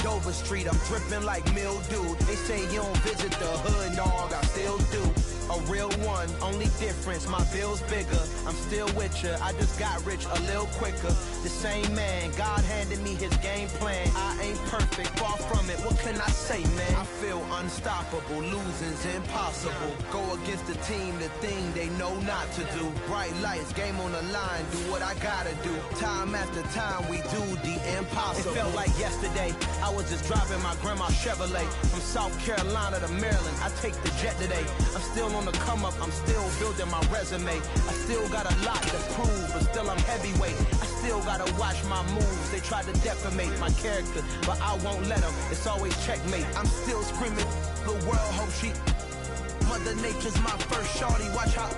Dover Street, I'm dripping like mildew. They say you don't visit the hood, dog, I still do. A real one, only difference, my bill's bigger. I'm still with ya, I just got rich a little quicker. The same man, God handed me his game plan. I ain't perfect, far from it, what can I say, man? I feel unstoppable, losing's impossible. Go against the team, the thing they know not to do. Bright lights, game on the line, do what I gotta do. Time after time, we do the impossible. It felt like yesterday, I was just driving my grandma's Chevrolet. From South Carolina to Maryland, I take the jet today. I'm still on the come up, I'm still building my resume. I still got a lot to prove, but still I'm heavyweight. I still gotta watch my moves. They try to defamate my character, but I won't let them. It's always checkmate. I'm still screaming, the world hope she. Mother Nature's my first shorty, watch how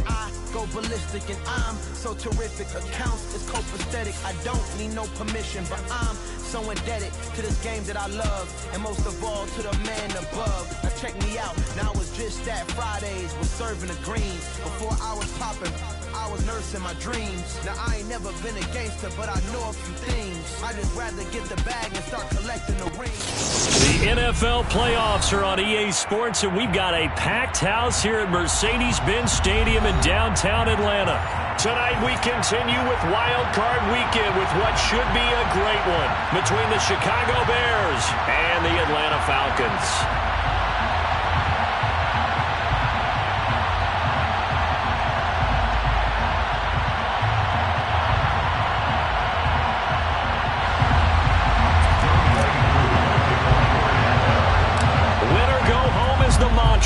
I go ballistic and I'm so terrific. Accounts is copacetic. I don't need no permission, but I'm so indebted to this game that I love, and most of all to the man above. Now check me out, now it's just that Fridays was serving the greens. Before I was popping, I was nursing my dreams. Now I ain't never been a gangster, but I know a few things. I just rather get the bag and start collecting the rings. The NFL playoffs are on EA Sports, and we've got a packed house here at Mercedes-Benz Stadium in downtown Atlanta. Tonight we continue with Wild Card Weekend with what should be a great one between the Chicago Bears and the Atlanta Falcons.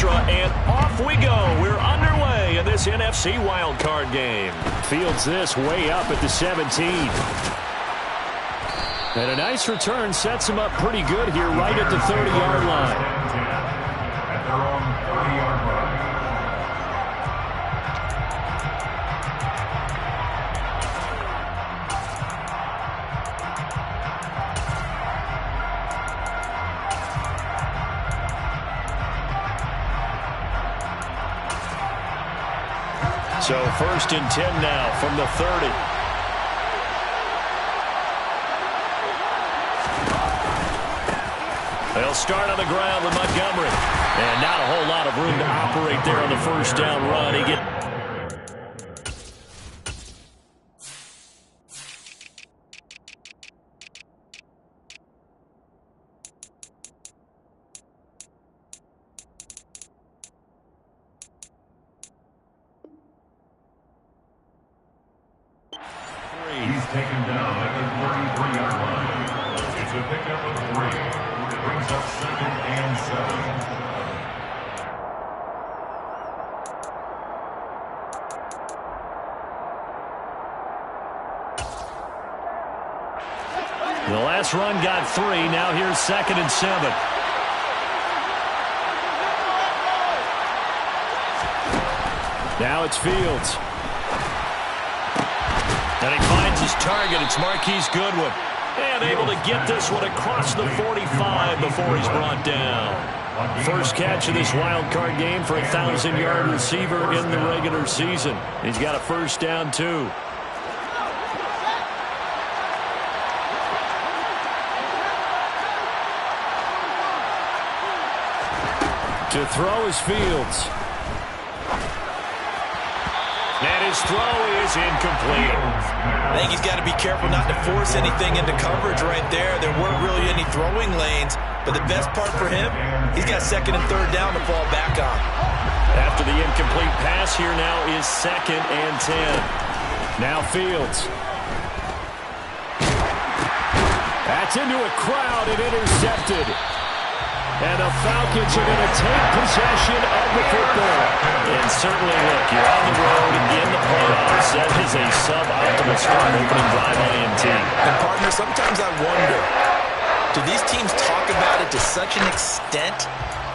And off we go. We're underway in this NFC wildcard game. Fields this way up at the 17. And a nice return sets him up pretty good here right at the 30-yard line. At their own 30-yard line. So 1st and 10 now from the 30. They'll start on the ground with Montgomery. And not a whole lot of room to operate there on the first down run. He's taken down at the 33-yard line. It's a pickup of 3. It brings up 2nd and 7. The last run got 3. Now here's 2nd and 7. Now it's Fields. And he finds his target. It's Marquise Goodwin. And able to get this one across the 45 before he's brought down. First catch of this wild card game for a 1,000-yard receiver in the regular season. He's got a first down, too. To throw is Fields. And his throw is incomplete. I think he's got to be careful not to force anything into coverage right there. There weren't really any throwing lanes, but the best part for him, he's got 2nd and 3rd down to fall back on. After the incomplete pass, here now is 2nd and 10. Now Fields. That's into a crowd and intercepted. And the Falcons are going to take possession of the football. And certainly, look, you're on the road in the playoffs. That is a suboptimal start opening drive INT. And, partner, sometimes I wonder, do these teams talk about it to such an extent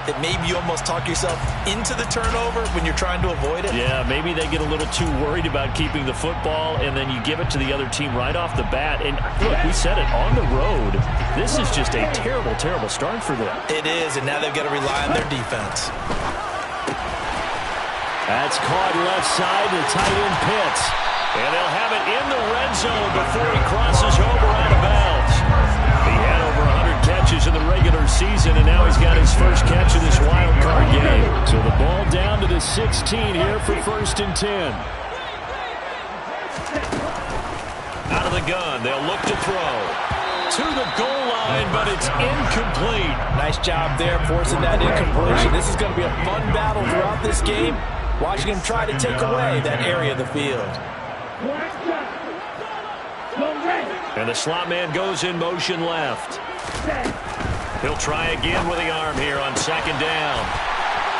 that maybe you almost talk yourself into the turnover when you're trying to avoid it? Yeah, maybe they get a little too worried about keeping the football, and then you give it to the other team right off the bat. And look, we said it, on the road, this is just a terrible, terrible start for them. It is, and now they've got to rely on their defense. That's caught left side to tight end Pitts. And they'll have it in the red zone before he crosses over out of bounds. He had over 100 first catch of this wild card game. So the ball down to the 16 here for 1st and 10. Out of the gun, they'll look to throw. To the goal line, but it's incomplete. Nice job there forcing that incompletion. This is going to be a fun battle throughout this game. Watching him try to take away that area of the field. And the slot man goes in motion left. He'll try again with the arm here on 2nd down.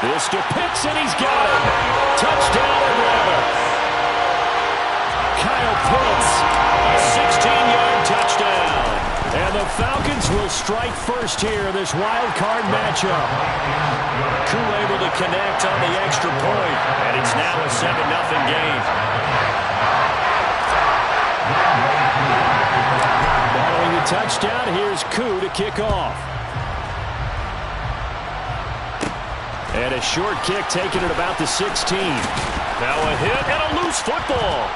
This to Pitts, and he's got it. Touchdown Atlanta. Kyle Pitts, a 16-yard touchdown. And the Falcons will strike first here in this wild card matchup. Koo able to connect on the extra point, and it's now a 7-0 game. Following the touchdown, here's Koo to kick off. And a short kick taken at about the 16. Now a hit and a loose football.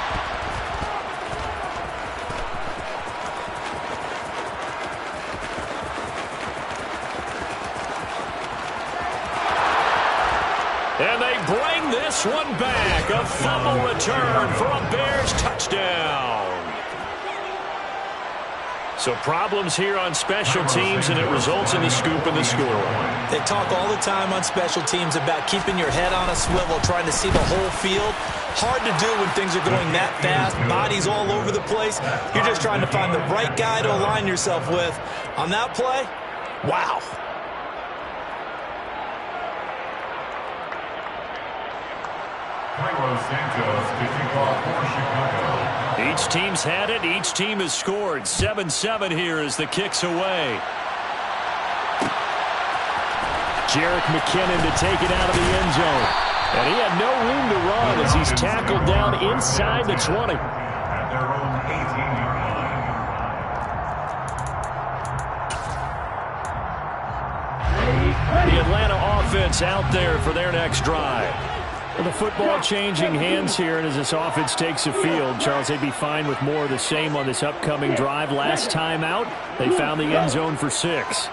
And they bring this one back. A fumble return for a Bears touchdown. So problems here on special teams, and it results in the scoop and the score. They talk all the time on special teams about keeping your head on a swivel, trying to see the whole field. Hard to do when things are going that fast, bodies all over the place. You're just trying to find the right guy to align yourself with. On that play, wow. Each team's had it. Each team has scored. 7-7 here as the kick's away. Jerick McKinnon to take it out of the end zone. And he had no room to run as he's tackled down inside the 20. At their own 18-yard line. The Atlanta offense out there for their next drive. The football changing hands here, and as this offense takes the field, Charles, they'd be fine with more of the same on this upcoming drive. Last time out, they found the end zone for 6.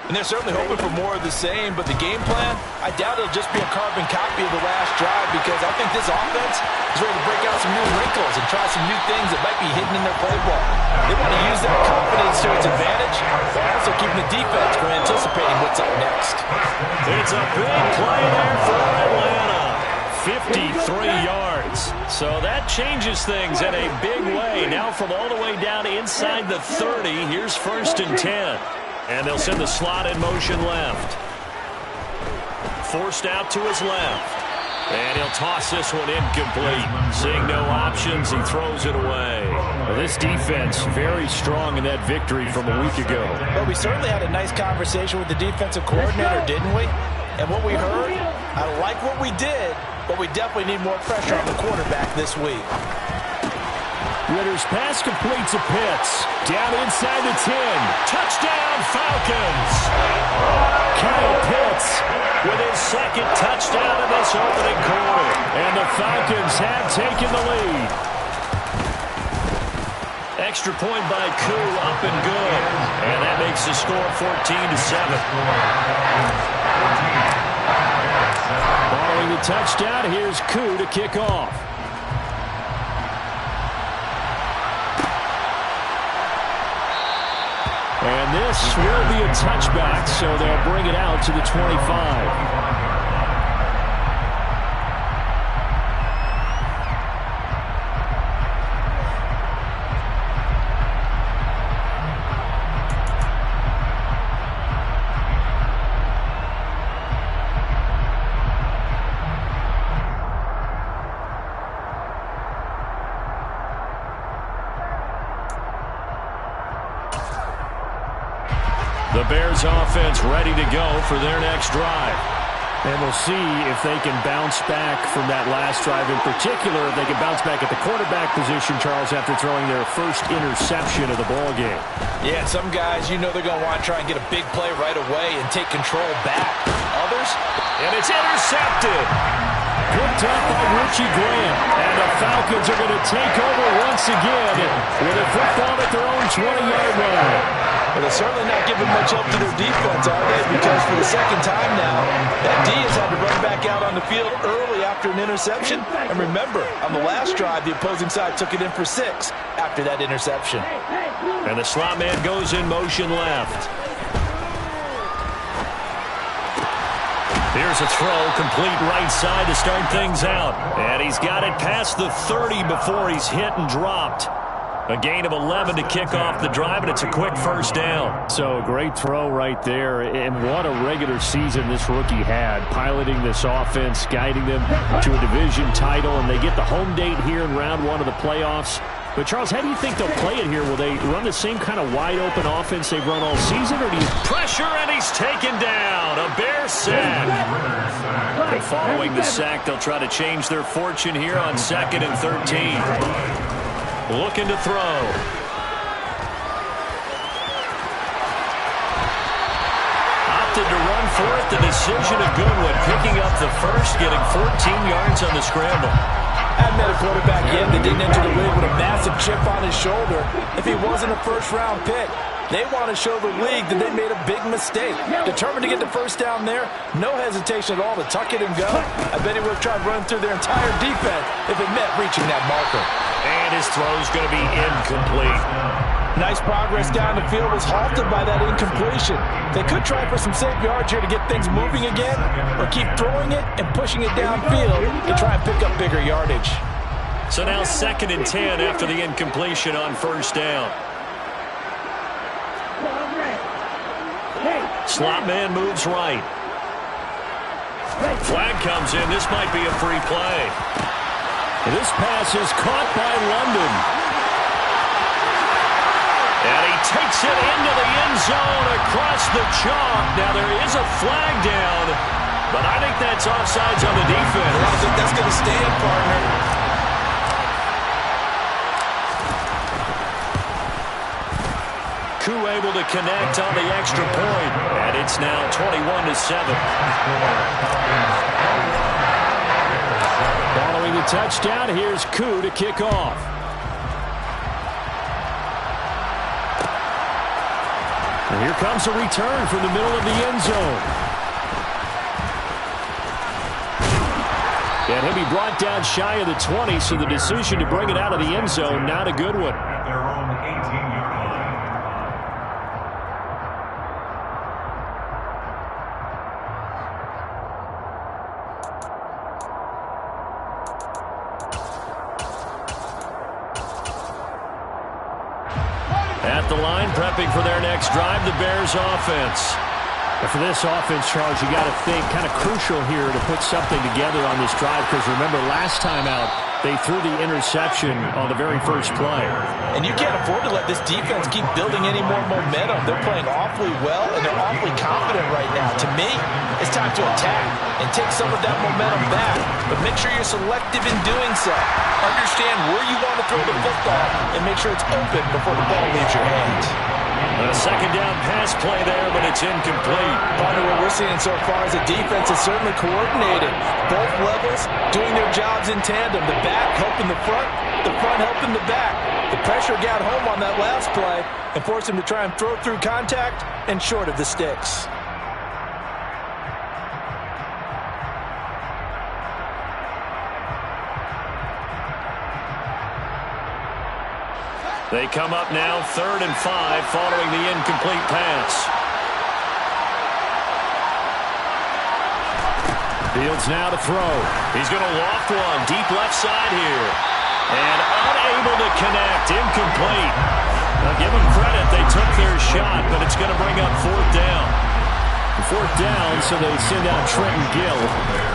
And they're certainly hoping for more of the same, but the game plan, I doubt it'll just be a carbon copy of the last drive, because I think this offense is ready to break out some new wrinkles and try some new things that might be hidden in their playbook. They want to use that confidence to its advantage, while also keeping the defense from anticipating what's up next. It's a big play there for Atlanta. 53 yards. So that changes things in a big way. Now from all the way down inside the 30, here's 1st and 10. And they'll send the slot in motion left. Forced out to his left. And he'll toss this one incomplete. Seeing no options, he throws it away. Well, this defense very strong in that victory from a week ago. But we certainly had a nice conversation with the defensive coordinator, didn't we? And what we heard, I like what we did, but we definitely need more pressure on the quarterback this week. Ritter's pass completes to Pitts. Down inside the 10. Touchdown, Falcons! Kyle Pitts with his 2nd touchdown in this opening quarter. And the Falcons have taken the lead. Extra point by Koo, up and good. And that makes the score 14-7. Following the touchdown, here's Koo to kick off. And this will be a touchback, so they'll bring it out to the 25. The Bears offense ready to go for their next drive. And we'll see if they can bounce back from that last drive. In particular, if they can bounce back at the quarterback position, Charles, after throwing their first interception of the ballgame. Yeah, some guys, you know they're going to want to try and get a big play right away and take control back. Others, and it's intercepted. Picked up by Richie Grant. And the Falcons are going to take over once again with a football at their own 20-yard line. But they're certainly not giving much help to their defense, are they? Because for the second time now. That D has had to run back out on the field early after an interception. And remember, on the last drive, the opposing side took it in for 6 after that interception. And the slot man goes in motion left. Here's a throw, complete right side to start things out. And he's got it past the 30 before he's hit and dropped. A gain of 11 to kick off the drive, and it's a quick first down. So, great throw right there, and what a regular season this rookie had, piloting this offense, guiding them to a division title, and they get the home date here in round 1 of the playoffs. But, Charles, how do you think they'll play it here? Will they run the same kind of wide-open offense they've run all season, or do you... Pressure, and he's taken down. A Bear sack. And following the sack, they'll try to change their fortune here on 2nd and 13. Looking to throw. Opted to run for it. The decision of Goodwin, picking up the first, getting 14 yards on the scramble. I've met a quarterback yet that didn't enter the league with a massive chip on his shoulder if he wasn't a first-round pick. They want to show the league that they made a big mistake. Determined to get the first down there, no hesitation at all to tuck it and go. I bet he would have tried running through their entire defense if it meant reaching that marker. And his throw's going to be incomplete. Nice progress down the field was halted by that incompletion. They could try for some safe yards here to get things moving again, or keep throwing it and pushing it downfield to try and pick up bigger yardage. So now 2nd and 10 after the incompletion on first down. Slot man moves right. Flag comes in. This might be a free play. This pass is caught by London. And he takes it into the end zone across the chalk. Now there is a flag down, but I think that's offsides on the defense. I think that's going to stand, partner. Koo able to connect on the extra point, and it's now 21-7. Following the touchdown, here's Koo to kick off. And here comes a return from the middle of the end zone. And he'll be brought down shy of the 20, so the decision to bring it out of the end zone, not a good one. At their own 18-yard line. At the line, prepping for their next drive, the Bears offense. And for this offense, Charles, you got to think kind of crucial here to put something together on this drive, because remember, last time out, they threw the interception on the very first play. And you can't afford to let this defense keep building any more momentum. They're playing awfully well, and they're awfully confident right now. To me, it's time to attack and take some of that momentum back, but make sure you're selective in doing so. Understand where you want to throw the football and make sure it's open before the ball leaves your hands. A second down pass play there, but it's incomplete. Partner, what we're seeing so far is a defense is certainly coordinated. Both levels doing their jobs in tandem. The back helping the front helping the back. The pressure got home on that last play and forced him to try and throw through contact and short of the sticks. They come up now 3rd and 5 following the incomplete pass. Fields now to throw. He's going to loft one deep left side here. And unable to connect. Incomplete. Now give them credit. They took their shot, but it's going to bring up 4th down. 4th down, so they send out Trenton Gill.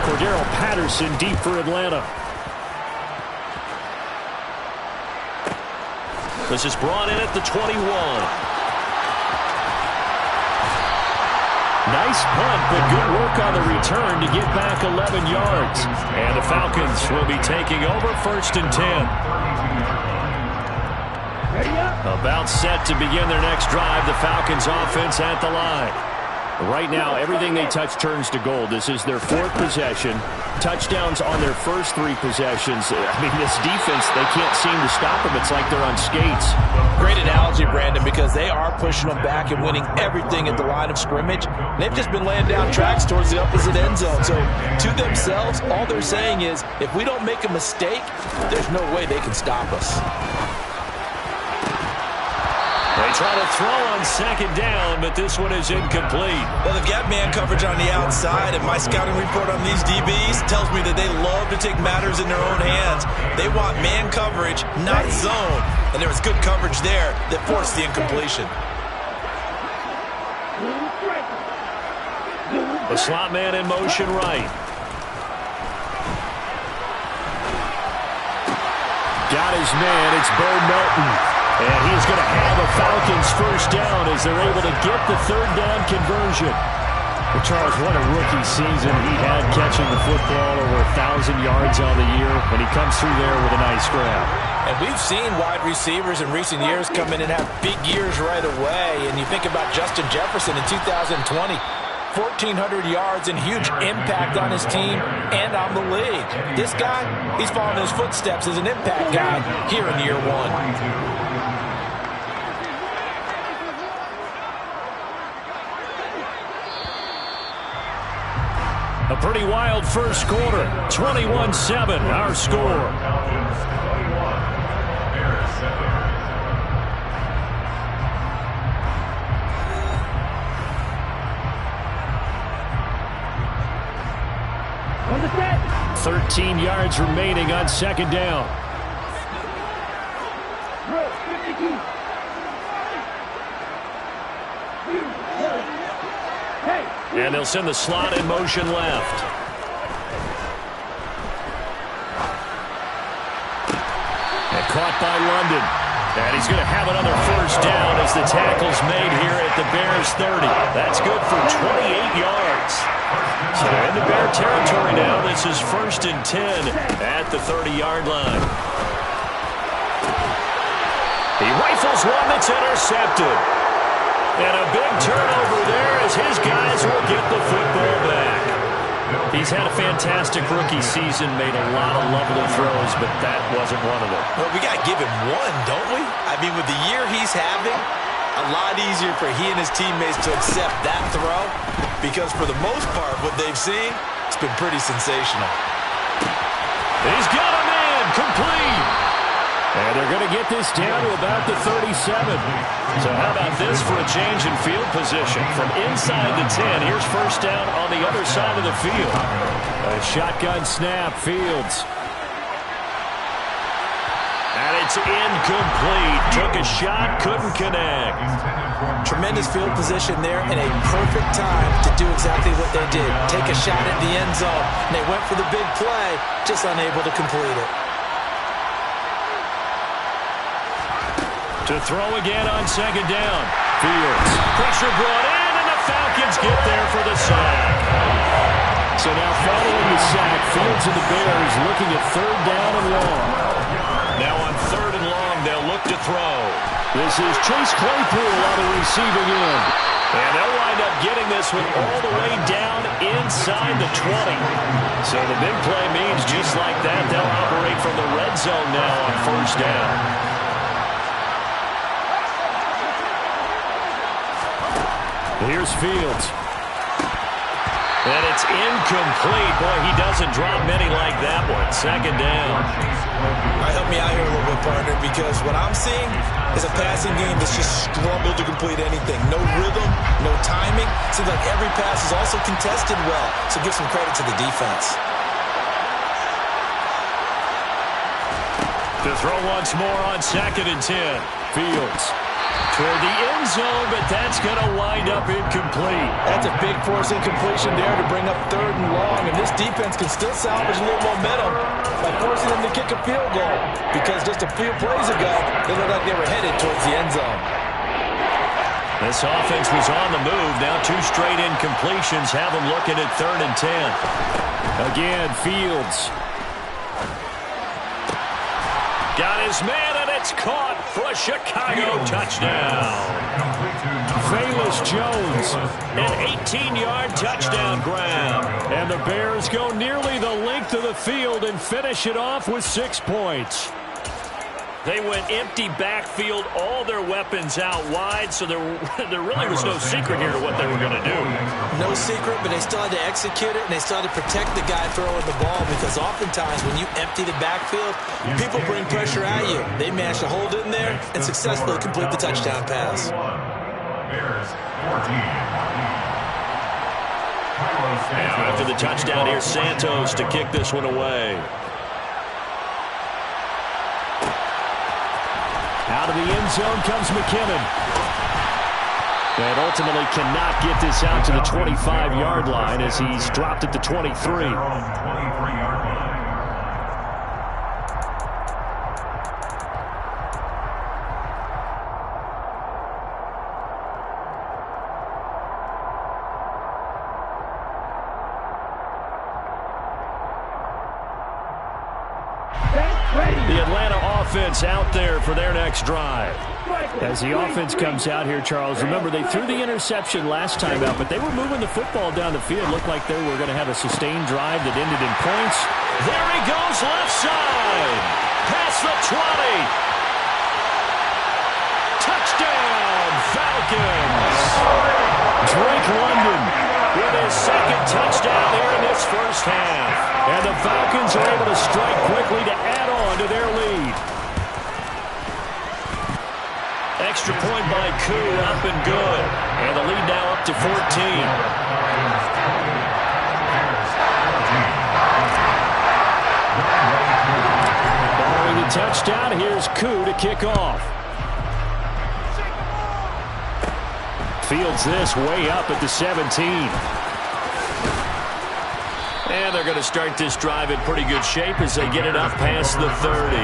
Cordero Patterson deep for Atlanta. This is brought in at the 21. Nice punt, but good work on the return to get back 11 yards. And the Falcons will be taking over 1st and 10. About set to begin their next drive. The Falcons offense at the line. Right now, everything they touch turns to gold. This is their 4th possession. Touchdowns on their first 3 possessions. I mean, this defense, they can't seem to stop them. It's like they're on skates. Great analogy, Brandon, because they are pushing them back and winning everything at the line of scrimmage. They've just been laying down tracks towards the opposite end zone. So to themselves, all they're saying is, if we don't make a mistake, there's no way they can stop us. They try to throw on 2nd down, but this one is incomplete. Well, they've got man coverage on the outside, and my scouting report on these DBs tells me that they love to take matters in their own hands. They want man coverage, not zone. And there was good coverage there that forced the incompletion. The slot man in motion right. Got his man. It's Bo Melton. And he's going to have a Falcons first down as they're able to get the 3rd down conversion. Well, Charles, what a rookie season he had catching the football, over 1,000 yards on the year, and he comes through there with a nice grab. And we've seen wide receivers in recent years come in and have big years right away. And you think about Justin Jefferson in 2020. 1,400 yards and huge impact on his team and on the league. This guy, he's following his footsteps as an impact guy here in year 1. A pretty wild first quarter. 21-7, our score. On the set. 13 yards remaining on 2nd down. And they'll send the slot in motion left. And caught by London. And he's going to have another first down as the tackle's made here at the Bears 30. That's good for 28 yards. So they're in the Bear territory now. This is 1st and 10 at the 30-yard line. He rifles one that's intercepted. And a big turnover there as his guys will get the football back. He's had a fantastic rookie season, made a lot of lovely throws, but that wasn't one of them. Well, we got to give him one, don't we? I mean, with the year he's having, a lot easier for he and his teammates to accept that throw, because for the most part, what they've seen, it's been pretty sensational. He's got a man, complete. And they're going to get this down to about the 37. So how about this for a change in field position? From inside the 10, here's first down on the other side of the field. A shotgun snap, Fields. And it's incomplete. Took a shot, couldn't connect. Tremendous field position there and a perfect time to do exactly what they did. Take a shot at the end zone. And they went for the big play, just unable to complete it. To throw again on 2nd down. Fields. Pressure brought in, and the Falcons get there for the sack. So now following the sack, Fields and the Bears looking at 3rd down and long. Now on 3rd and long, they'll look to throw. This is Chase Claypool on the receiving end. And they'll wind up getting this one all the way down inside the 20. So the big play means just like that, they'll operate from the red zone now on 1st down. Here's Fields. And it's incomplete. Boy, he doesn't drop many like that one. 2nd down. All right, help me out here a little bit, partner, because what I'm seeing is a passing game that's just struggled to complete anything. No rhythm, no timing. Seems like every pass is also contested well, so give some credit to the defense. To throw once more on 2nd and 10. Fields. Toward the end zone, but that's going to wind up incomplete. That's a big force incompletion there to bring up 3rd and long, and this defense can still salvage a little momentum by forcing them to kick a field goal, because just a few plays ago, they looked like they were headed towards the end zone. This offense was on the move. Now 2 straight incompletions have them looking at 3rd and 10. Again, Fields. Got his man, and it's caught for a Chicago touchdown. Velus Jones, an 18-yard touchdown grab. And the Bears go nearly the length of the field and finish it off with 6 points. They went empty backfield, all their weapons out wide, so there really was no secret here to what they were going to do. No secret, but they still had to execute it, and they still had to protect the guy throwing the ball, because oftentimes when you empty the backfield, people bring pressure at you. They managed to hold it in there and successfully complete the touchdown pass. Bears 14. Now after the touchdown, here's Santos to kick this one away. Out of the end zone comes McKinnon. And ultimately cannot get this out to the 25-yard line as he's dropped at the 23. 23-yard line. The Atlanta offense out there for their next drive. As the offense comes out here, Charles, remember they threw the interception last time out, but they were moving the football down the field. Looked like they were going to have a sustained drive that ended in points. There he goes, left side. Past the 20. Touchdown, Falcons. Drake London with his second touchdown here in this first half. And the Falcons are able to strike quickly to add on to their lead. Extra point by Koo, up and good. And the lead now up to 14. Following the touchdown, here's Koo to kick off. Fields this way up at the 17. And they're going to start this drive in pretty good shape as they get it up past the 30.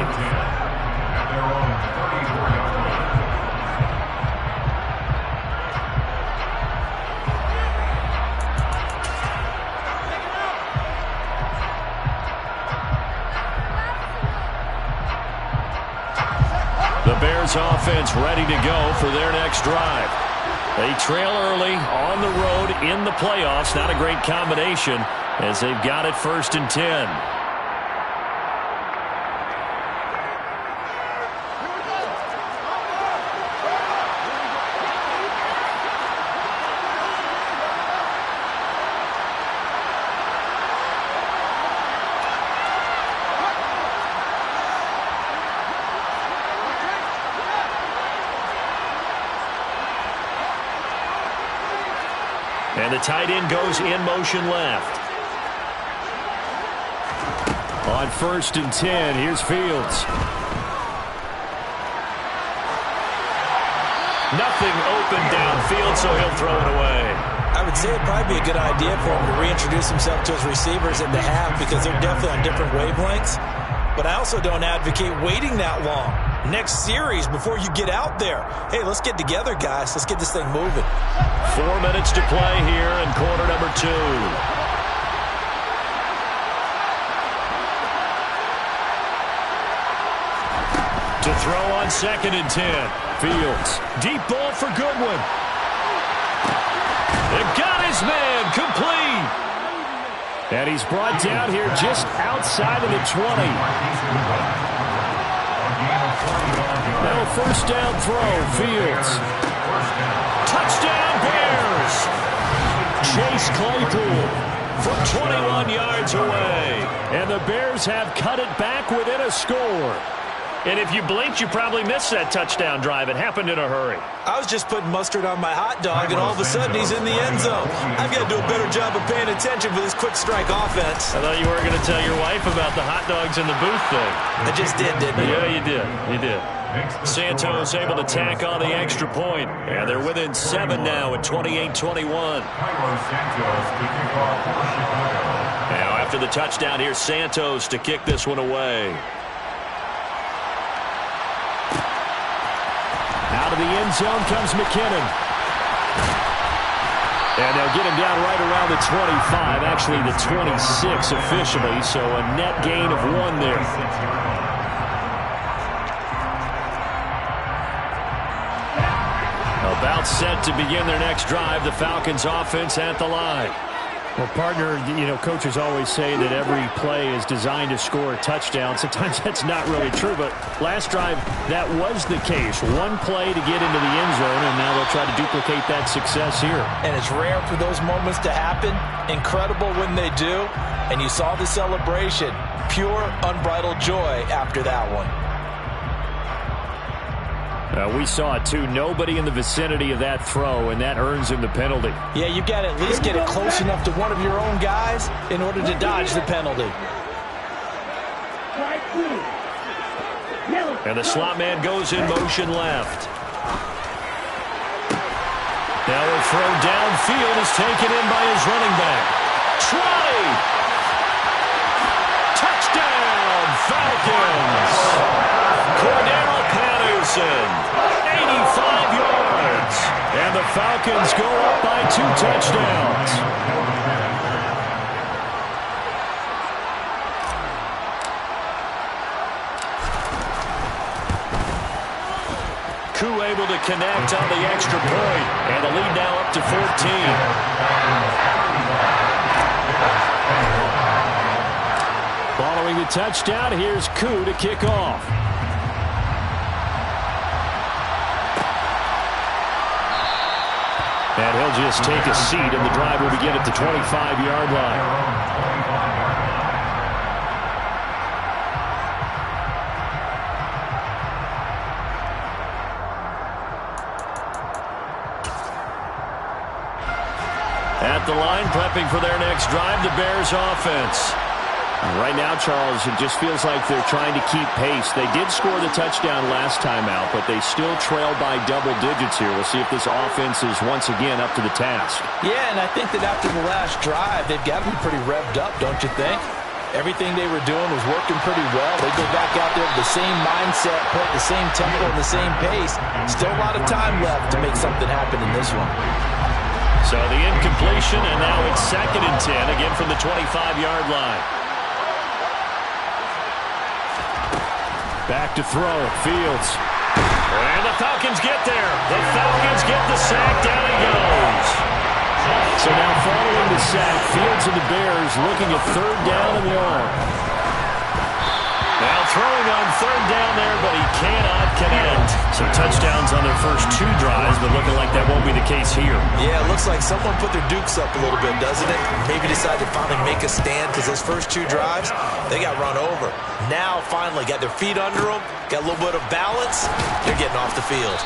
The Bears offense ready to go for their next drive. They trail early on the road in the playoffs. Not a great combination as they've got it 1st and 10. And the tight end goes in motion left. On 1st and 10, here's Fields. Nothing open downfield, so he'll throw it away. I would say it'd probably be a good idea for him to reintroduce himself to his receivers at the half, because they're definitely on different wavelengths. But I also don't advocate waiting that long. Next series before you get out there. Hey, let's get together, guys. Let's get this thing moving. 4 minutes to play here in quarter number 2. To throw on 2nd and 10. Fields. Deep ball for Goodwin. They've got his man complete. And he's brought down here just outside of the 20. Now 1st down throw. Fields. Touchdown Bears. Chase Claypool from 21 yards away. And the Bears have cut it back within a score. And if you blinked, you probably missed that touchdown drive. It happened in a hurry. I was just putting mustard on my hot dog, and all of a sudden he's in the end zone. I've got to do a better job of paying attention for this quick strike offense. I thought you weren't going to tell your wife about the hot dogs in the booth thing. I just did, didn't I? Yeah, you did. You did. Santos able to tack on the extra point. And they're within 7 now at 28-21. Now after the touchdown, here's Santos to kick this one away. Out of the end zone comes McKinnon. And they'll get him down right around the 25, actually the 26 officially, so a net gain of 1 there. About timeout set to begin their next drive. The Falcons offense at the line. Well, partner, coaches always say that every play is designed to score a touchdown. Sometimes that's not really true, but last drive, that was the case. One play to get into the end zone, and now they'll try to duplicate that success here. And it's rare for those moments to happen. Incredible when they do. And you saw the celebration. Pure, unbridled joy after that one. We saw it, too. Nobody in the vicinity of that throw, and that earns him the penalty. Yeah, you've got to at least get it close enough to one of your own guys in order to dodge the penalty. And the slot man goes in motion left. Now a throw downfield is taken in by his running back. Trotty! Touchdown, Falcons! Cordero Patterson, 85 yards. And the Falcons go up by 2 touchdowns. Koo able to connect on the extra point. And the lead now up to 14. Following the touchdown, here's Koo to kick off. And he'll just take a seat, and the drive will begin at the 25-yard line. At the line, prepping for their next drive, the Bears offense. Right now, Charles, it just feels like they're trying to keep pace. They did score the touchdown last time out, but they still trail by double digits here. We'll see if this offense is once again up to the task. Yeah, and I think that after the last drive, they've got to be pretty revved up, don't you think? Everything they were doing was working pretty well. They go back out there with the same mindset, play at the same tempo and the same pace. Still a lot of time left to make something happen in this one. So the incompletion, and now it's 2nd and 10, again from the 25-yard line. Back to throw, Fields. And the Falcons get there. The Falcons get the sack, down he goes. So now following the sack, Fields and the Bears looking at 3rd down and long. Now throwing on 3rd down there, but he cannot connect. So touchdowns on their first 2 drives, but looking like that won't be the case here. Yeah, it looks like someone put their dukes up a little bit, doesn't it? Maybe decided to finally make a stand because those first 2 drives, they got run over. Now, finally, got their feet under them, got a little bit of balance, they're getting off the field.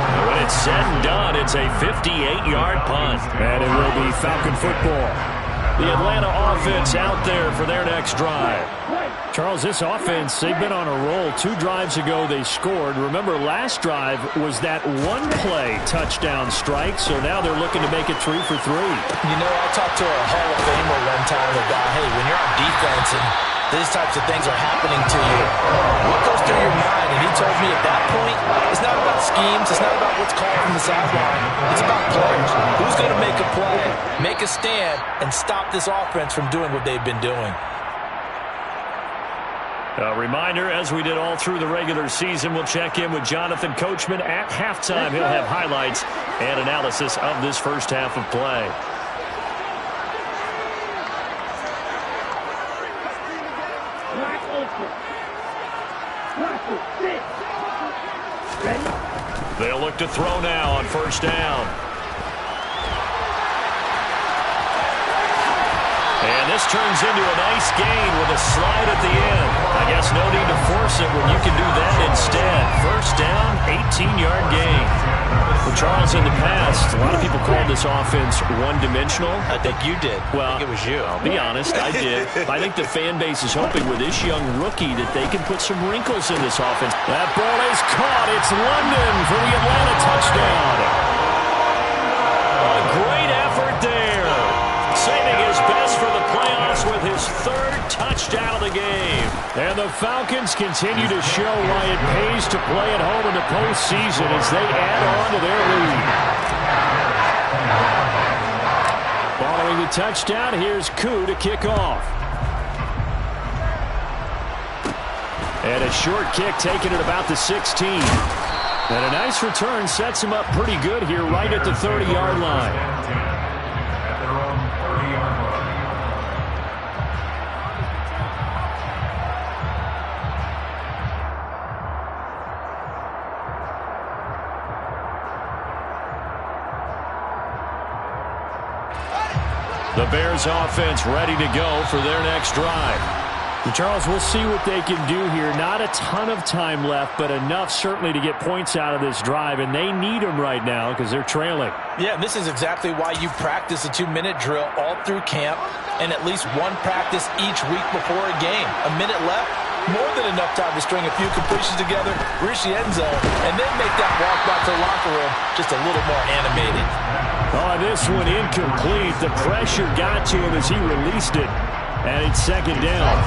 And when it's said and done, it's a 58-yard punt. And it will be Falcon football. The Atlanta offense out there for their next drive. Charles, this offense, they've been on a roll. 2 drives ago, they scored. Remember, last drive was that one-play touchdown strike, so now they're looking to make it 3 for 3. You know, I talked to a Hall of Famer one time about, hey, when you're on defense and these types of things are happening to you, what goes through your mind? And he told me at that point, it's not about schemes, it's not about what's called from the sideline. It's about players. Who's going to make a play, make a stand, and stop this offense from doing what they've been doing? A reminder, as we did all through the regular season, we'll check in with Jonathan Coachman at halftime. He'll have highlights and analysis of this first half of play. They'll look to throw now on 1st down. And this turns into a nice gain with a slide at the end. I guess no need to force it when you can do that instead. 1st down, 18-yard gain. Well, Charles, in the past, a lot of people called this offense one-dimensional. I think you did. Well, I think it was you. I'll be honest, I did. I think the fan base is hoping with this young rookie that they can put some wrinkles in this offense. That ball is caught. It's London for the Atlanta touchdown. A great effort there. Saving his best for the playoffs with his 3rd touchdown of the game. And the Falcons continue to show why it pays to play at home in the postseason as they add on to their lead. Following the touchdown, here's Koo to kick off. And a short kick taken at about the 16. And a nice return sets him up pretty good here right at the 30-yard line. At their own 30-yard line. The Bears offense ready to go for their next drive. Charles, we'll see what they can do here. Not a ton of time left, but enough certainly to get points out of this drive, and they need them right now because they're trailing. Yeah, this is exactly why you practice a 2-minute drill all through camp and at least one practice each week before a game. A minute left, more than enough time to string a few completions together, reach the end zone, and then make that walk back to the locker room just a little more animated. Oh, this one incomplete. The pressure got to him as he released it. And it's second down.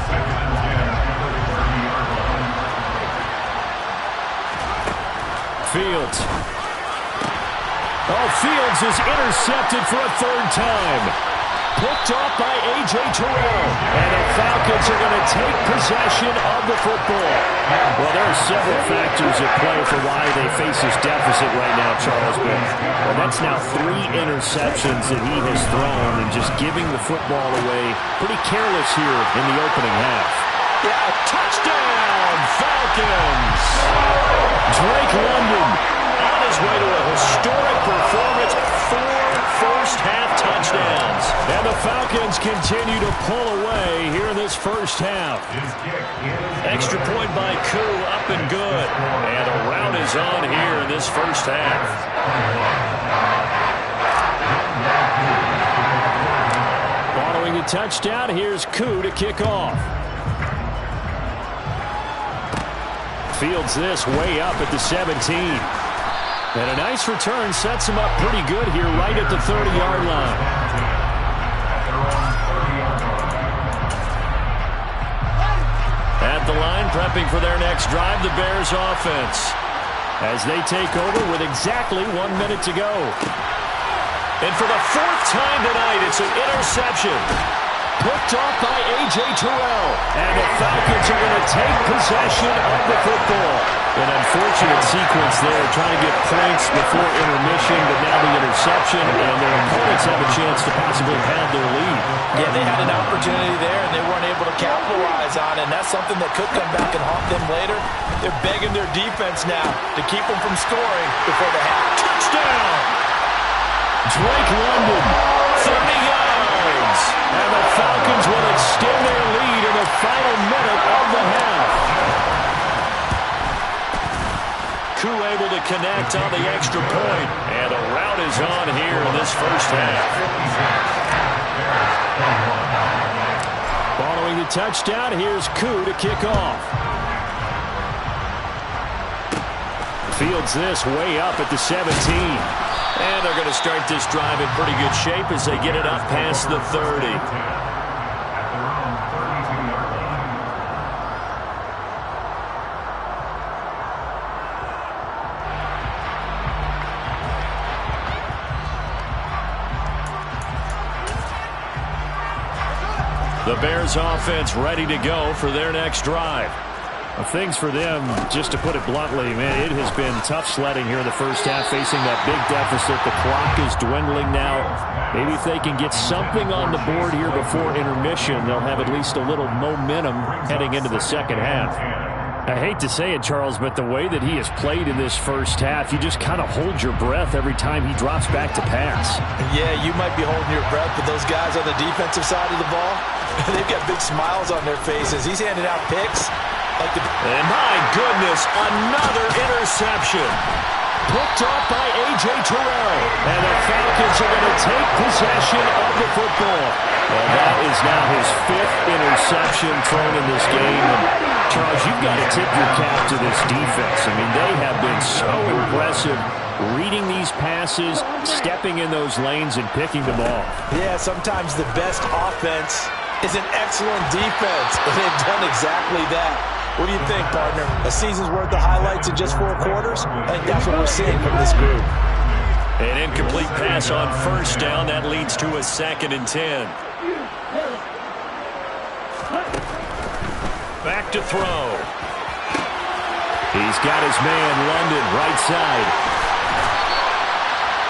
Fields. Oh, Fields is intercepted for a third time. Picked off by A.J. Terrell. And the Falcons are going to take possession of the football. Well, there are several factors at play for why they face this deficit right now, Charles. But that's now 3 interceptions that he has thrown and just giving the football away pretty careless here in the opening half. Yeah, Touchdown, Falcons! Drake London on his way to a historic performance. 4 first-half touchdowns. And the Falcons continue to pull away here in this first half. Extra point by Koo, up and good. And a rout is on here in this first half. Following the touchdown, here's Koo to kick off. Fields this way up at the 17. And a nice return sets him up pretty good here right at the 30-yard line. At the line, prepping for their next drive, the Bears offense. As they take over with exactly 1 minute to go. And for the 4th time tonight, it's an interception. Picked off by A.J. Terrell. And the Falcons are going to take possession of the football. An unfortunate sequence there, trying to get points before intermission, but now the interception, and their opponents have a chance to possibly have their lead. Yeah, they had an opportunity there, and they weren't able to capitalize on it, and that's something that could come back and haunt them later. They're begging their defense now to keep them from scoring before the half. Touchdown! Drake London, 30 yards, and the Falcons will extend their lead in the final minute of the half. Koo able to connect on the extra point, and a rout is on here in this first half. Following the touchdown, here's Koo to kick off. Fields this way up at the 17. And they're going to start this drive in pretty good shape as they get it up past the 30. The Bears offense ready to go for their next drive. Well, things for them, just to put it bluntly, man, it has been tough sledding here in the first half, facing that big deficit. The clock is dwindling now. Maybe if they can get something on the board here before intermission, they'll have at least a little momentum heading into the second half. I hate to say it, Charles, but the way that he has played in this first half, you just kind of hold your breath every time he drops back to pass. Yeah, you might be holding your breath, but those guys on the defensive side of the ball, they've got big smiles on their faces. He's handing out picks. And my goodness, another interception. Picked off by A.J. Terrell. And the Falcons are going to take possession of the football. And that is now his 5th interception thrown in this game. And Charles, you've got to tip your cap to this defense. I mean, they have been so impressive reading these passes, stepping in those lanes, and picking them off. Yeah, sometimes the best offense is an excellent defense. And they've done exactly that. What do you think, partner? A season's worth of highlights in just 4 quarters? I think that's what we're seeing from this group. An incomplete pass on first down. That leads to a 2nd and 10. Back to throw. He's got his man, London, right side.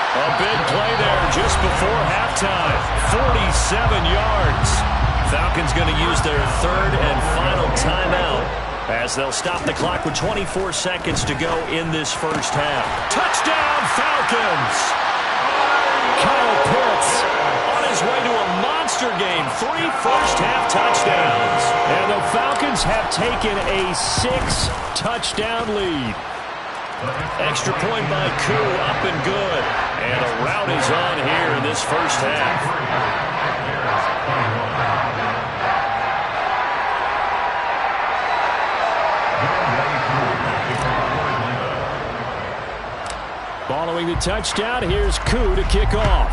A big play there just before halftime. 47 yards. Falcons going to use their third and final timeout as they'll stop the clock with 24 seconds to go in this first half. Touchdown, Falcons! Kyle Pitts on his way to a monster game. 3 first-half touchdowns. And the Falcons have taken a 6-touchdown lead. Extra point by Koo, up and good. And a rout is on here in this first half. Following the touchdown, here's Koo to kick off.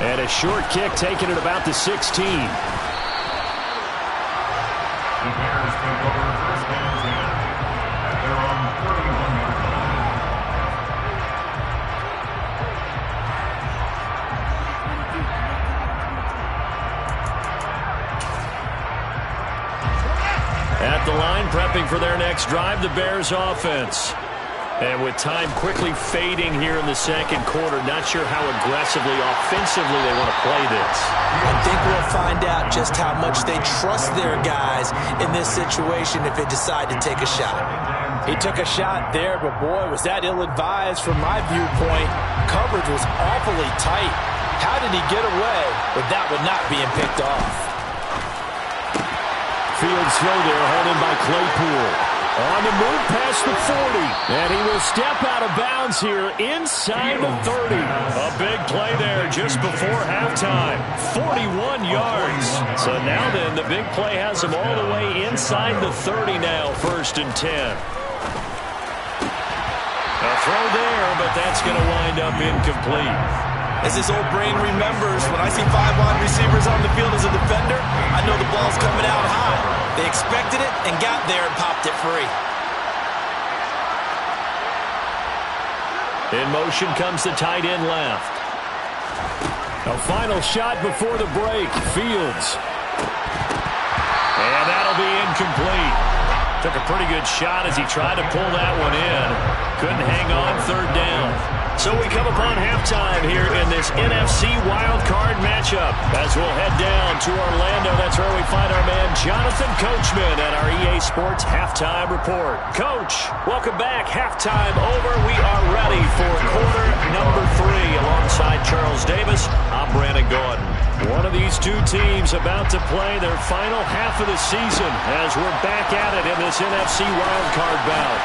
And a short kick taken at about the 16. The Bears take over first and 10 at their own 31-yard line. At the line, prepping for their next drive, the Bears offense. And with time quickly fading here in the second quarter, not sure how aggressively, offensively they want to play this. I think we'll find out just how much they trust their guys in this situation if they decide to take a shot. He took a shot there, but boy, was that ill-advised from my viewpoint. Coverage was awfully tight. How did he get away with that one not being picked off? Fields throw there, held in by Claypool. On the move past the 40. And he will step out of bounds here inside the 30. A big play there just before halftime. 41 yards. So now then, the big play has him all the way inside the 30 now, 1st and 10. A throw there, but that's going to wind up incomplete. As his old brain remembers, when I see 5 wide receivers on the field as a defender, I know the ball's coming out high. They expected it and got there and popped it free. In motion comes the tight end left. A final shot before the break. Fields. And that'll be incomplete. Took a pretty good shot as he tried to pull that one in. Couldn't hang on, 3rd down. So we come upon halftime here in this NFC wildcard matchup. As we'll head down to Orlando, that's where we find our man Jonathan Coachman at our EA Sports Halftime Report. Coach, welcome back. Halftime over. We are ready for quarter number 3. Alongside Charles Davis, I'm Brandon Gordon. One of these two teams about to play their final half of the season as we're back at it in this NFC wildcard bout.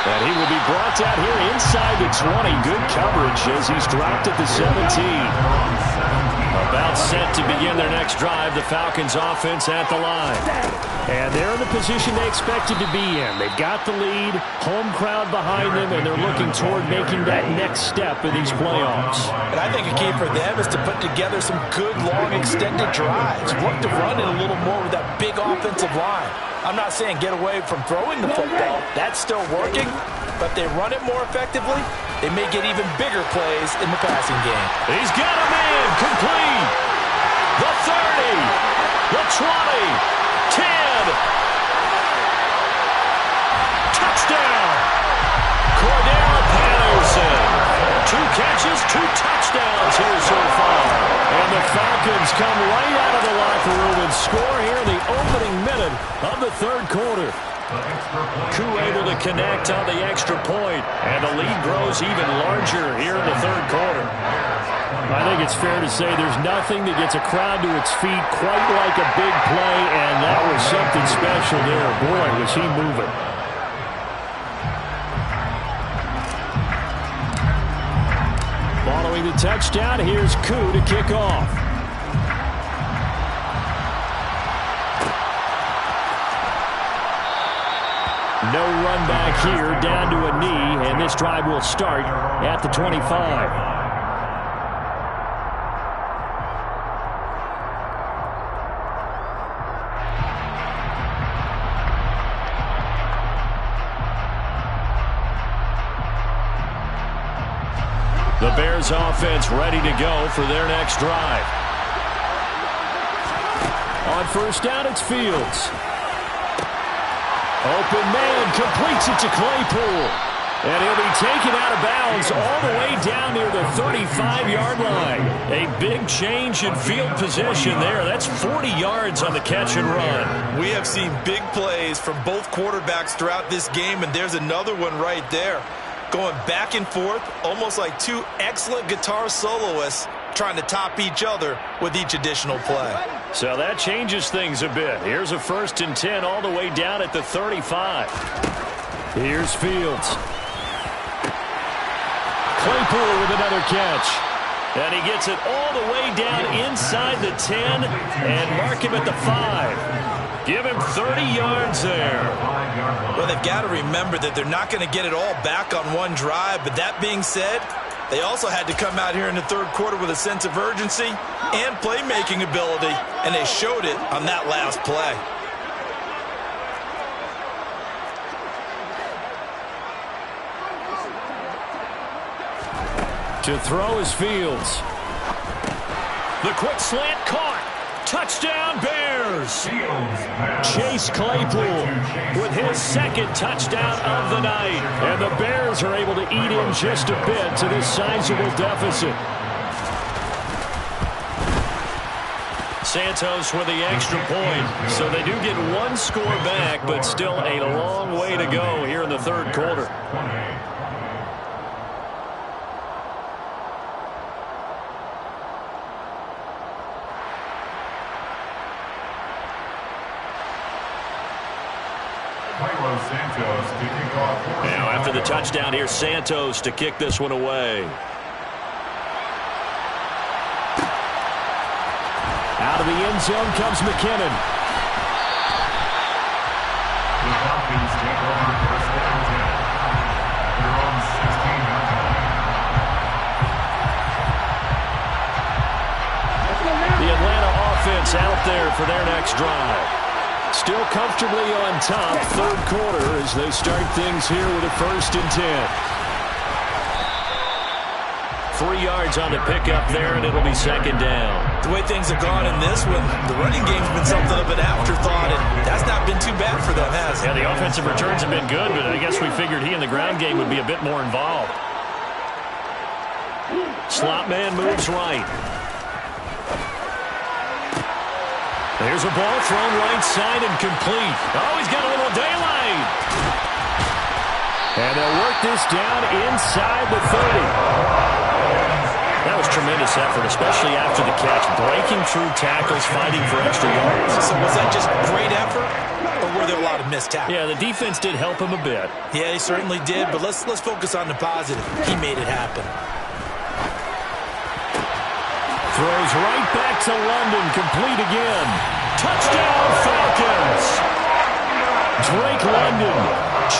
And he will be brought down here inside the 20. Good coverage as he's dropped at the 17. About set to begin their next drive, the Falcons offense at the line. And they're in the position they expected to be in. They've got the lead, home crowd behind them, and they're looking toward making that next step in these playoffs. And I think a key for them is to put together some good, long, extended drives. Work to run it a little more with that big offensive line. I'm not saying get away from throwing the football. That's still working. But if they run it more effectively, they may get even bigger plays in the passing game. He's got a man complete. The 30. The 20. 10. Touchdown. Cordell Patterson. 2 catches, 2 touchdowns here so far. And the Falcons come right out of the locker room and score here in the opening minute of the 3rd quarter. Koo able to connect on the extra point, and the lead grows even larger here in the 3rd quarter. I think it's fair to say there's nothing that gets a crowd to its feet quite like a big play, and that was something special there. Boy, was he moving. Following the touchdown, here's Koo to kick off. No run back here, down to a knee, and this drive will start at the 25. The Bears offense ready to go for their next drive. On first down, it's Fields. Open man completes it to Claypool. And he'll be taken out of bounds all the way down near the 35-yard line. A big change in field position there. That's 40 yards on the catch and run. We have seen big plays from both quarterbacks throughout this game, and there's another one right there. Going back and forth, almost like two excellent guitar soloists trying to top each other with each additional play. So that changes things a bit. Here's a 1st and 10 all the way down at the 35. Here's Fields. Claypool with another catch. And he gets it all the way down inside the 10 and mark him at the 5. Give him 30 yards there. Well, they've got to remember that they're not going to get it all back on one drive. But that being said, they also had to come out here in the third quarter with a sense of urgency and playmaking ability, and they showed it on that last play. To throw is Fields. The quick slant caught. Touchdown Bears. Chase Claypool with his 2nd touchdown of the night. And the Bears are able to eat in just a bit to this sizable deficit. Santos with the extra point. So they do get one score back, but still a long way to go here in the third quarter. Now after the touchdown, here's Santos to kick this one away. Out of the end zone comes McKinnon. The Falcons take over 1st and 10. They're on 16-yard line. The Atlanta offense out there for their next drive. Still comfortably on top, third quarter, as they start things here with a 1st and 10. 3 yards on the pickup there, and it'll be 2nd down. The way things have gone in this one, the running game's been something of an afterthought, and that's not been too bad for them, has it? Yeah, the offensive returns have been good, but I guess we figured he in the ground game would be a bit more involved. Slot man moves right. There's a ball thrown right side and complete. Oh, he's got a little daylight. And they'll work this down inside the 30. That was tremendous effort, especially after the catch. Breaking through tackles, fighting for extra yards. So was that just great effort, or were there a lot of missed tackles? Yeah, the defense did help him a bit. Yeah, he certainly did, but let's focus on the positive. He made it happen. Throws right back to London, complete again. Touchdown, Falcons! Drake London,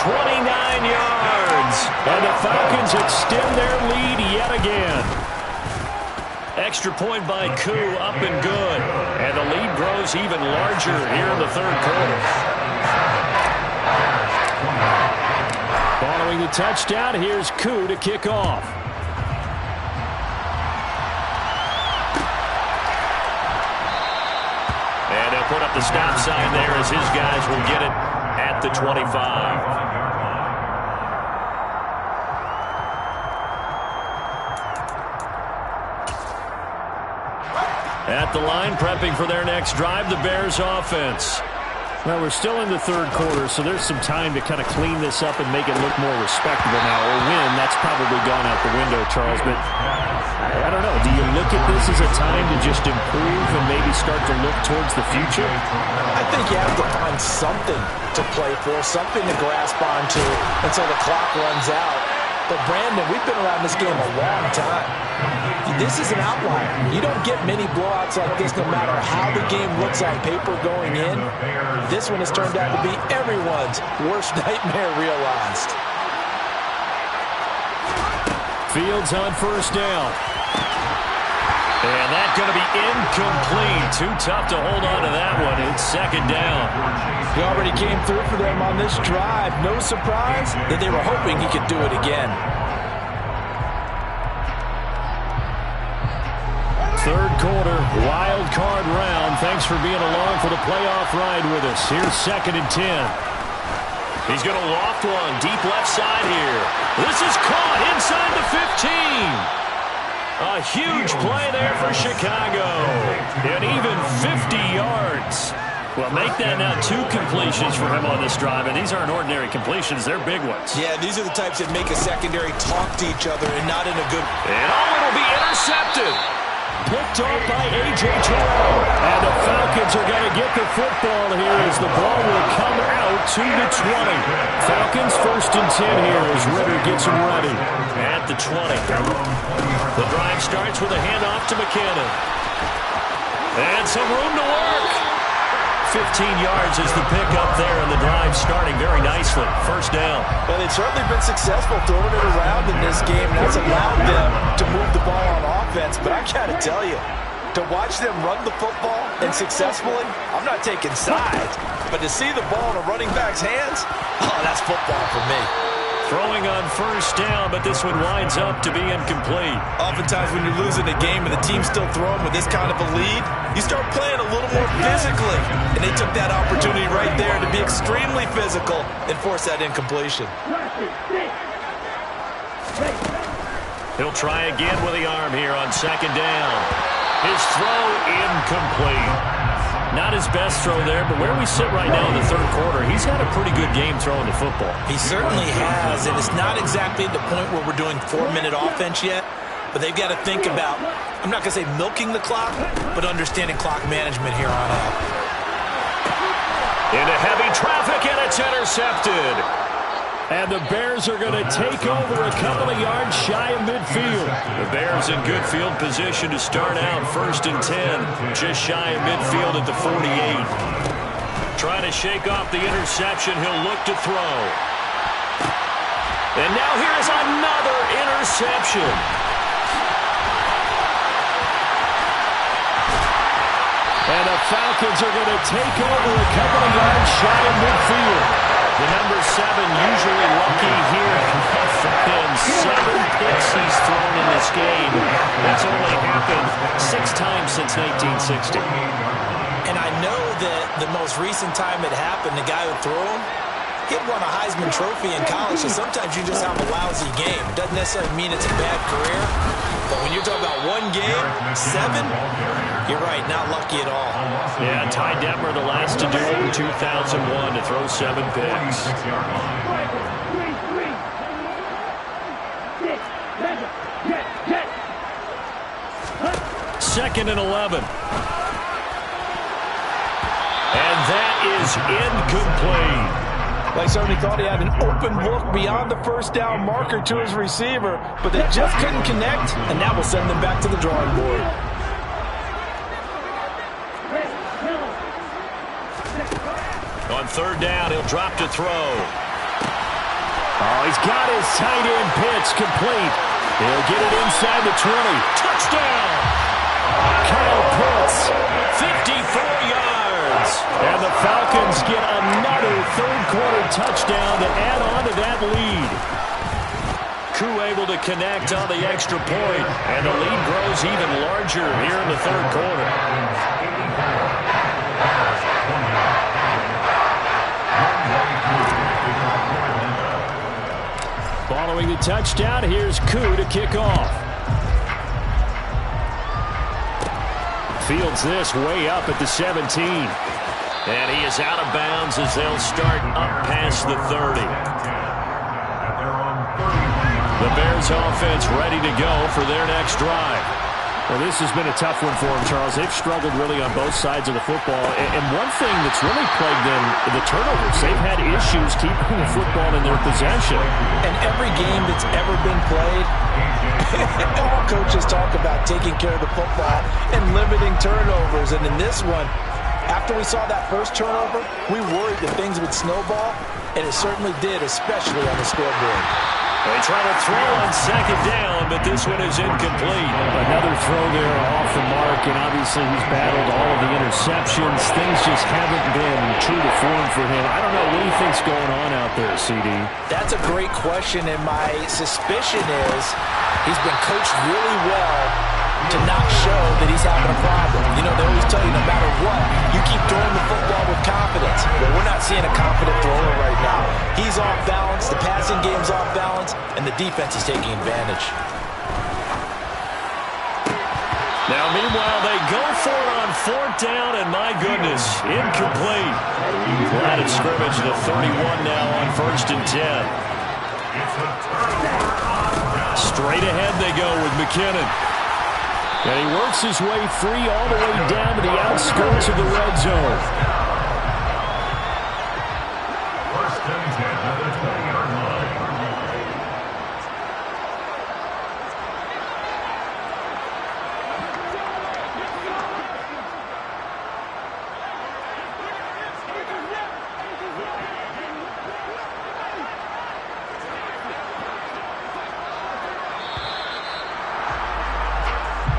29 yards. And the Falcons extend their lead yet again. Extra point by Koo, up and good. And the lead grows even larger here in the third quarter. Following the touchdown, here's Koo to kick off. And he'll put up the stop sign there as his guys will get it at the 25. At the line, prepping for their next drive, the Bears offense. Well, we're still in the third quarter, so there's some time to kind of clean this up and make it look more respectable now. Or win, that's probably gone out the window, Charles. But I don't know. Do you look at this as a time to just improve and maybe start to look towards the future? I think you have to find something to play for, something to grasp onto until the clock runs out. But, Brandon, we've been around this game a long time. This is an outlier. You don't get many blowouts like this no matter how the game looks on paper going in. This one has turned out to be everyone's worst nightmare realized. Fields on first down. And that's going to be incomplete. Too tough to hold on to that one. It's second down. He already came through for them on this drive. No surprise that they were hoping he could do it again. Third quarter, wild card round. Thanks for being along for the playoff ride with us. Here's 2nd and 10. He's going to loft one deep left side here. This is caught inside the 15. A huge play there for Chicago. And even 50 yards. Well, make that now 2 completions for him on this drive, and these aren't ordinary completions. They're big ones. Yeah, these are the types that make a secondary talk to each other and not in a good... And it'll be intercepted. Picked off by A.J. Terrell. And the Falcons are going to get the football here as the ball will come out to the 20. Falcons 1st and 10 here as Ridder gets them ready. At the 20. The drive starts with a handoff to McKinnon. And some room to work. 15 yards is the pickup there, and the drive starting very nicely. First down. Well, they've certainly been successful throwing it around in this game. That's allowed them to move the ball on offense. But I got to tell you, to watch them run the football and successfully, I'm not taking sides. But to see the ball in a running back's hands, oh, that's football for me. Throwing on first down, but this one winds up to be incomplete. Oftentimes when you're losing a game and the team's still throwing with this kind of a lead, you start playing a little more physically. And they took that opportunity right there to be extremely physical and force that incompletion. He'll try again with the arm here on 2nd down. His throw incomplete. Not his best throw there, but where we sit right now in the 3rd quarter, he's had a pretty good game throwing the football. He certainly has, and it's not exactly the point where we're doing 4-minute offense yet, but they've got to think about, I'm not going to say milking the clock, but understanding clock management here on out. Into heavy traffic, and it's intercepted. And the Bears are going to take over a couple of yards shy of midfield. The Bears in good field position to start out 1st and 10. Just shy of midfield at the 48. Trying to shake off the interception. He'll look to throw. And now here's another interception. And the Falcons are going to take over a couple of yards shy of midfield. The number 7 usually lucky here. And 7 picks he's thrown in this game. That's only happened 6 times since 1960. And I know that the most recent time it happened, the guy who threw him, he won a Heisman Trophy in college, so sometimes you just have a lousy game. Doesn't necessarily mean it's a bad career, but when you're talking about 1 game, 7, you're right, not lucky at all. Yeah, Ty Detmer, the last to do it in 2001 to throw 7 picks. 2nd and 11. And that is incomplete. Well, I certainly thought he had an open look beyond the first down marker to his receiver, but they just couldn't connect, and that will send them back to the drawing board. On 3rd down, he'll drop to throw. Oh, he's got his tight end pitch complete. He'll get it inside the 20. Touchdown! Kyle Pitts, 54 yards. And the Falcons get another 3rd quarter touchdown to add on to that lead. Koo able to connect on the extra point, and the lead grows even larger here in the 3rd quarter. Following the touchdown, here's Koo to kick off. Fields this way up at the 17. And he is out of bounds as they'll start up past the 30. The Bears offense ready to go for their next drive. Well, this has been a tough one for them, Charles. They've struggled really on both sides of the football. And one thing that's really plagued them, the turnovers. They've had issues keeping the football in their possession. And every game that's ever been played, all coaches talk about taking care of the football and limiting turnovers. And in this one, after we saw that first turnover, we worried that things would snowball, and it certainly did, especially on the scoreboard. They try to throw on 2nd down, but this one is incomplete. Another throw there off the mark, and obviously he's battled all of the interceptions. Things just haven't been true to form for him. I don't know, what do you think's going on out there, CD? That's a great question, and my suspicion is he's been coached really well to not show that he's having a problem. You know, they always tell you no matter what, you keep throwing the football with confidence. But we're not seeing a confident thrower right now. He's off balance, the passing game's off balance, and the defense is taking advantage. Now, meanwhile, they go for it on 4th down, and my goodness, incomplete. Line of scrimmage, the 31 now on 1st and 10. Straight ahead they go with McKinnon. And he works his way free all the way down to the outskirts of the red zone. First and 10 at the 20-yard line.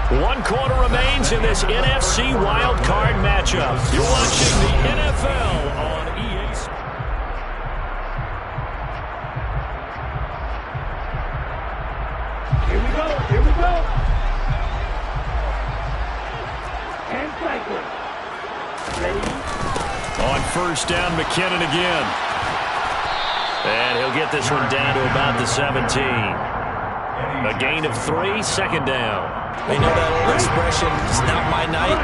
One quarter remains in this NFC wild card matchup. You're watching the NFL on EA Sports. Here we go, here we go. And Franklin. Ready? On 1st down, McKinnon again. And he'll get this one down to about the 17. A gain of 3, 2nd down. You know that old expression, it's not my night?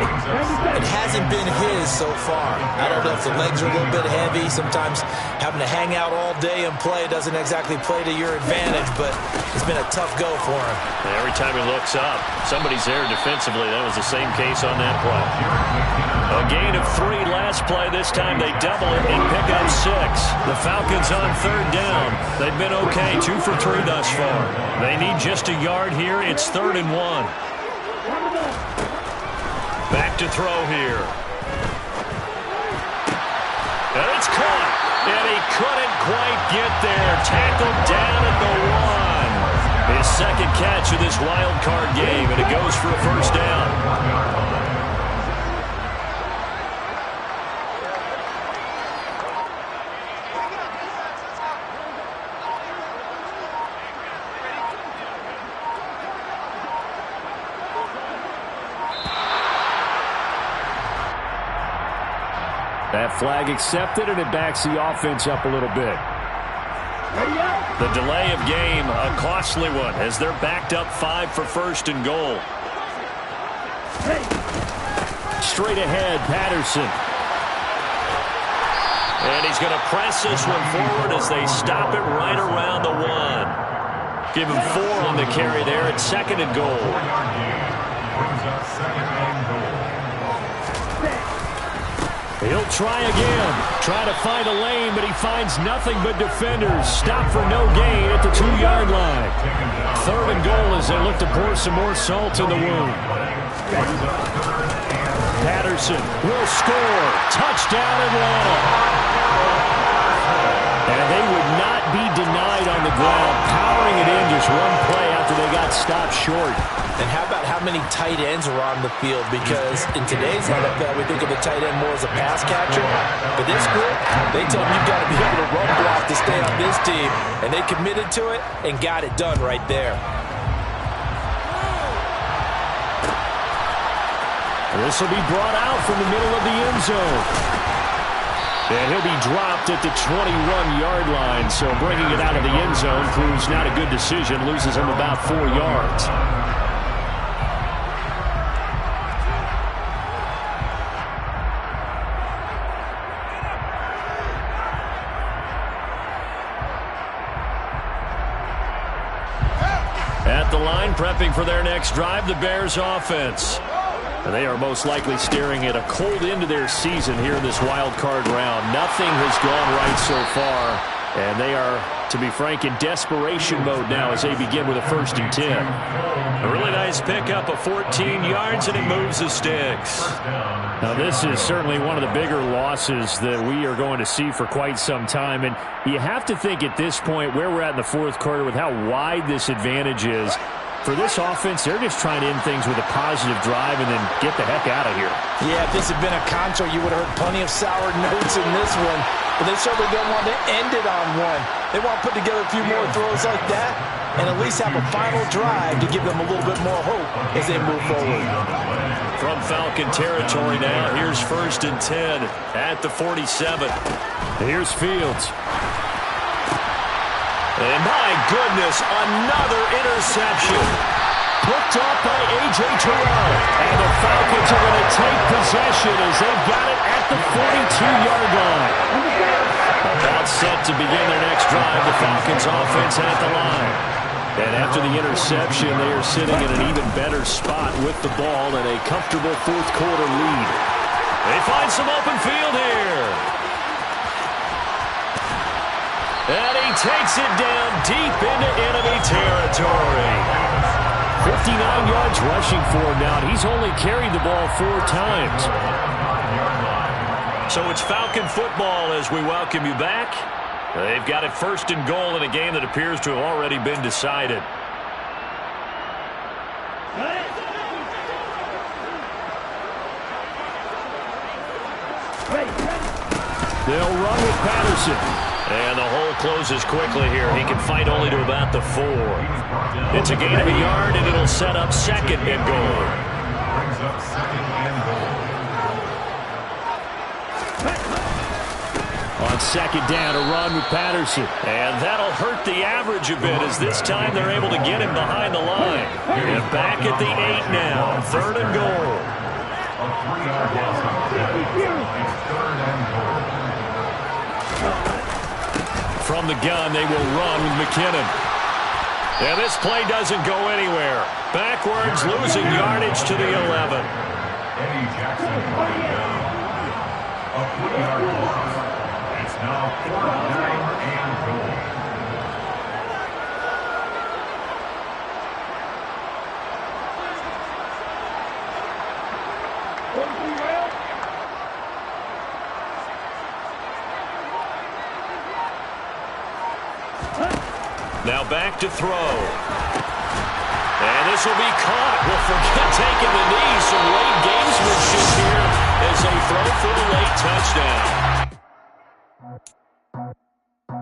It hasn't been his so far. I don't know if the legs are a little bit heavy. Sometimes having to hang out all day and play doesn't exactly play to your advantage, but it's been a tough go for him. And every time he looks up, somebody's there defensively. That was the same case on that play. A gain of 3 last play. This time they double it and pick up 6. The Falcons on 3rd down. They've been okay, 2 for 3 thus far. They need just a yard here. It's 3rd and 1. Back to throw here. And it's caught. And he couldn't quite get there. Tackled down at the 1. His 2nd catch of this wild card game, and it goes for a 1st down. That flag accepted, and it backs the offense up a little bit. The delay of game, a costly one, as they're backed up 5 for 1st and goal. Straight ahead, Patterson. And he's going to press this one forward as they stop it right around the 1. Give him 4 on the carry there at 2nd and goal. Brings up 2nd and goal. He'll try again. Try to find a lane, but he finds nothing but defenders. Stop for no gain at the 2-yard line. 3rd and goal as they look to pour some more salt in the wound. Patterson will score. Touchdown, Atlanta. And they would not be denied on the ground, powering it in just one play after they got stopped short. And how about how many tight ends are on the field? Because in today's NFL, we think of the tight end more as a pass catcher. But this group, they tell them you've got to be able to run block to stay on this team. And they committed to it and got it done right there. This will be brought out from the middle of the end zone. And he'll be dropped at the 21-yard line. So bringing it out of the end zone proves not a good decision. Loses him about 4 yards. At the line, prepping for their next drive, the Bears offense. And they are most likely staring at a cold end to their season here in this wild card round. Nothing has gone right so far, and they are, to be frank, in desperation mode now as they begin with a 1st and 10. A really nice pickup of 14 yards, and it moves the sticks. Now, this is certainly one of the bigger losses that we are going to see for quite some time, and you have to think at this point where we're at in the 4th quarter with how wide this advantage is. For this offense, they're just trying to end things with a positive drive and then get the heck out of here. Yeah, if this had been a concert, you would have heard plenty of sour notes in this one. But they certainly don't want to end it on one. They want to put together a few more throws like that and at least have a final drive to give them a little bit more hope as they move forward. From Falcon territory now, here's 1st and 10 at the 47. Here's Fields. And my goodness, another interception. Picked off by A.J. Terrell. And the Falcons are going to take possession as they've got it at the 42-yard line. About set to begin their next drive, the Falcons offense at the line. And after the interception, they are sitting in an even better spot with the ball and a comfortable fourth-quarter lead. They find some open field here. And he takes it down deep into enemy territory. 59 yards rushing for him now. He's only carried the ball 4 times. So it's Falcon football as we welcome you back. They've got it 1st and goal in a game that appears to have already been decided. They'll run with Patterson. And the hole closes quickly here. He can fight only to about the 4. It's a gain of a yard, and it'll set up 2nd and goal. Brings up 2nd and goal. On 2nd down, a run with Patterson. And that'll hurt the average a bit as this time they're able to get him behind the line. And back at the 8 now. 3rd and goal. A 3-yard loss on 10. It's 3rd and goal. From the gun, they will run with McKinnon. And this play doesn't go anywhere. Backwards, losing yardage to the 11. Eddie Jackson coming down. A 3-yard loss. It's now 4th down and goal. Now back to throw. And this will be caught. Well, forget taking the knee. Some late gamesmanship here as they throw for the late touchdown.